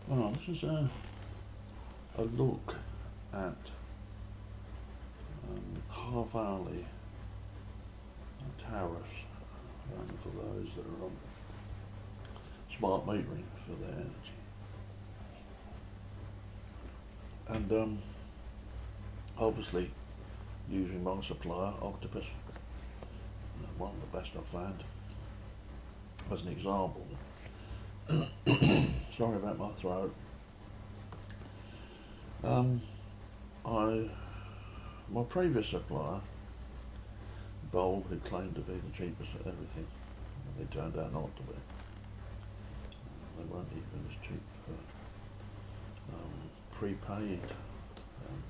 Well, this is a look at half hourly tariffs for those that are on smart metering for their energy. And obviously using my supplier, Octopus, one of the best I've found, as an example. Sorry about my throat. My previous supplier, Bowl, who claimed to be the cheapest at everything, they turned out not to be. They weren't even as cheap for prepaid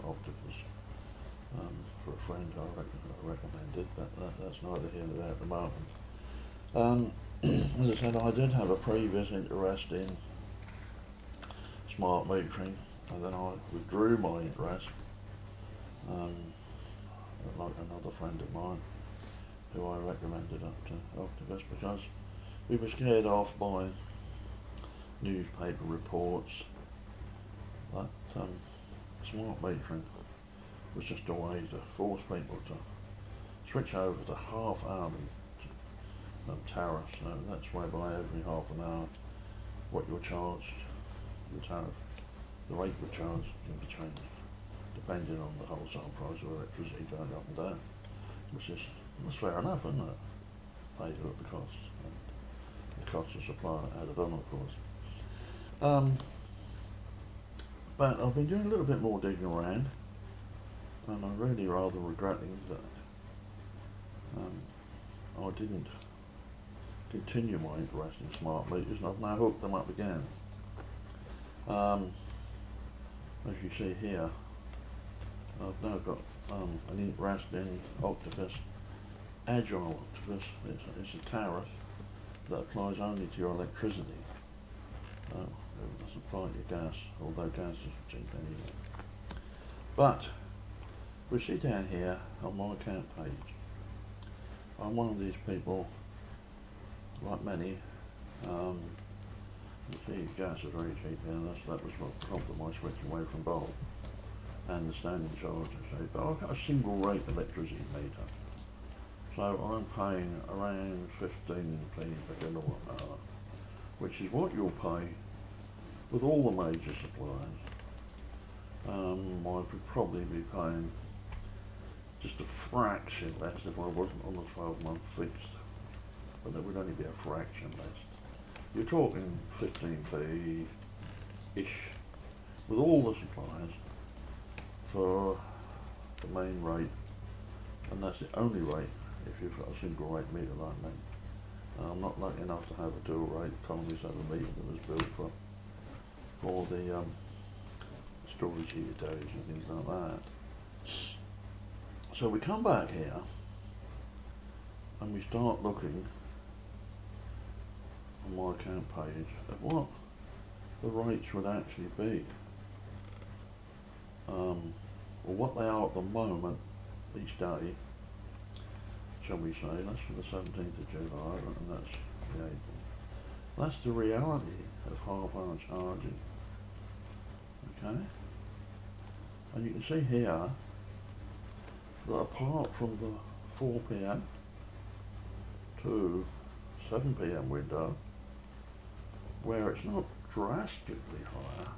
Octopus for a friend I recommended, but that's neither here nor there at the moment. As I said, I did have a previous interest in smart metering, and then I withdrew my interest, like another friend of mine who I recommended up to Octopus, because we were scared off by newspaper reports that smart metering was just a way to force people to switch over to half hourly tariffs. That's whereby every half an hour what you're charged, the tariff, the rate you're charged can be changed depending on the wholesale price of electricity going up and down, which is, that's fair enough, isn't it? Paid at the cost, and the cost of supply added on, of course. But I've been doing a little bit more digging around, and I'm really rather regretting that I didn't continue my interest in smart meters, and I've now hooked them up again. As you see here, I've now got an interest in Octopus, Agile Octopus. It's a tariff that applies only to your electricity. It doesn't apply to your gas, although gas is cheap anyway. But we see down here on my account page, I'm one of these people, like many. You see gas is very cheap here, and that was what prompted my switch away from bulb and the standing charge. But I've got a single rate electricity meter, so I'm paying around 15p per kilowatt hour, which is what you'll pay with all the major suppliers. I would probably be paying just a fraction less if I wasn't on the 12-month fixed, but that would only be a fraction less. You're talking 15p-ish with all the suppliers for the main rate, and that's the only rate if you've got a single rate meter like me. I'm not lucky enough to have a dual rate economy 7 meter that was built for the storage utilities and things like that. So we come back here and we start looking on my account page at what the rates would actually be, or what they are at the moment each day, shall we say. That's for the 17th of July, and that's the 8th. That's the reality of half-hour charging. Okay? And you can see here that apart from the 4 p.m. to 7 p.m. window, where it's not drastically higher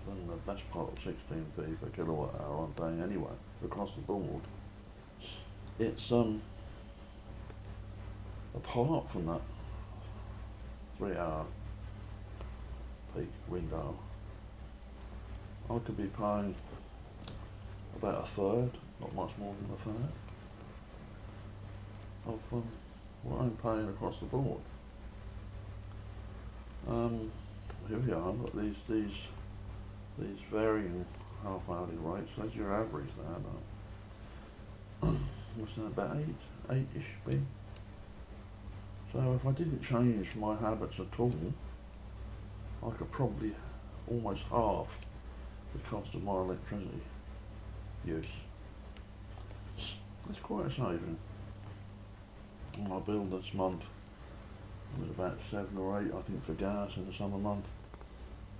than the best part of 16p per kilowatt hour on day anyway, across the board, it's apart from that 3-hour peak window, I could be paying about a third, not much more than a third, of what I'm paying across the board. Here we are, but these varying half-hourly rates. That's your average there. What's that, about 8-ish p? So if I didn't change my habits at all, I could probably almost halve the cost of my electricity use. That's quite a saving. My bill this month was about 7 or 8, I think, for gas in the summer month,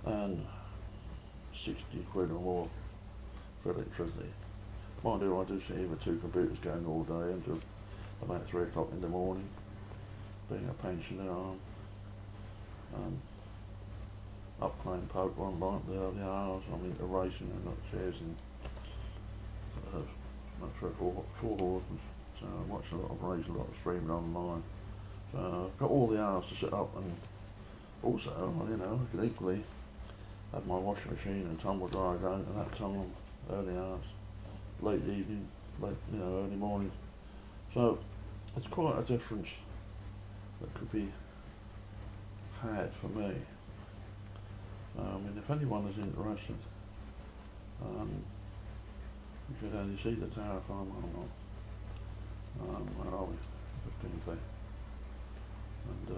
and 60 quid or more for electricity. Mind you, I do see the two computers going all day until about 3 o'clock in the morning, being a pensioner. Up playing poker on like the early hours. I'm into racing and not chasing four horses. So I watch a lot of racing, a lot of streaming online. So I've got all the hours to sit up, and also, you know, I could equally have my washing machine and tumble dryer going at that time, early hours, late evening, early morning. So it's quite a difference that could be had for me. I mean, if anyone is interested, you should only see the tariff I'm on. Where are we? 15p. And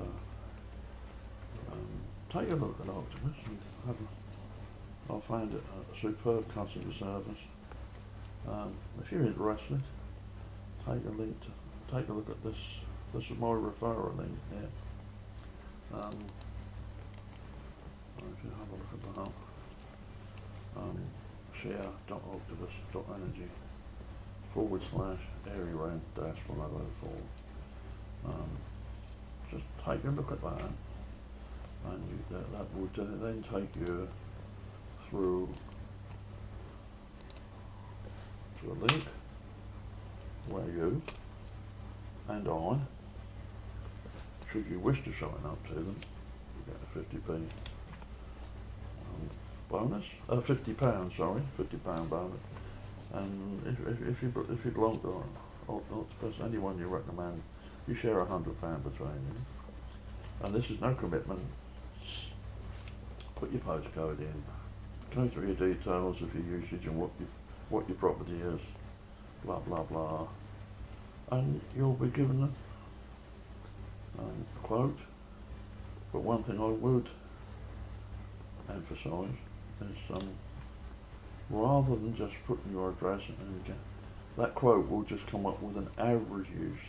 take a look at Octopus, and I find it a superb customer service. If you're interested, take a look at this. This is my referral link here. If you have a look at that, share.octopus.energy/area rent -104. Just take a look at that, and that would then take you through to a link where you and I, should you wish to sign up to them, you get a 50p bonus, £50, sorry, £50 bonus. And if you belong to Octopus, anyone you recommend, you share £100 between you. And this is no commitment. Put your postcode in, go through your details of your usage and what your property is, blah blah blah, and you'll be given a quote. But one thing I would emphasise is rather than just putting your address in, that quote will just come up with an average use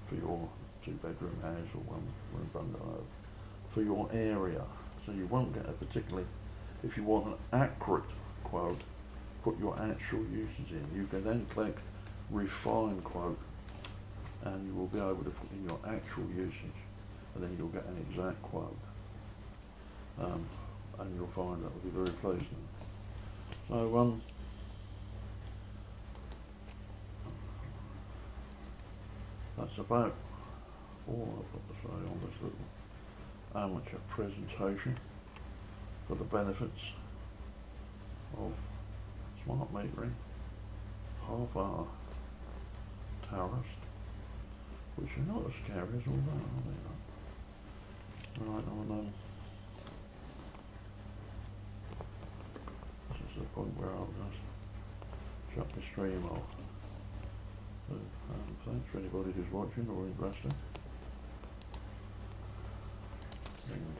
for your 2-bedroom house or 1-room bungalow for your area. So you won't get a particularly, if you want an accurate quote, put your actual usage in. You can then click refine quote, and you will be able to put in your actual usage, and then you'll get an exact quote. And you'll find that will be very pleasing. So that's about all I've got to say on this little amateur presentation for the benefits of smart metering, half-hour tariffs, which are not as scary as all that, are they? Right, this is the point where I'll just shut the stream off. So, thanks for anybody who's watching or interested. And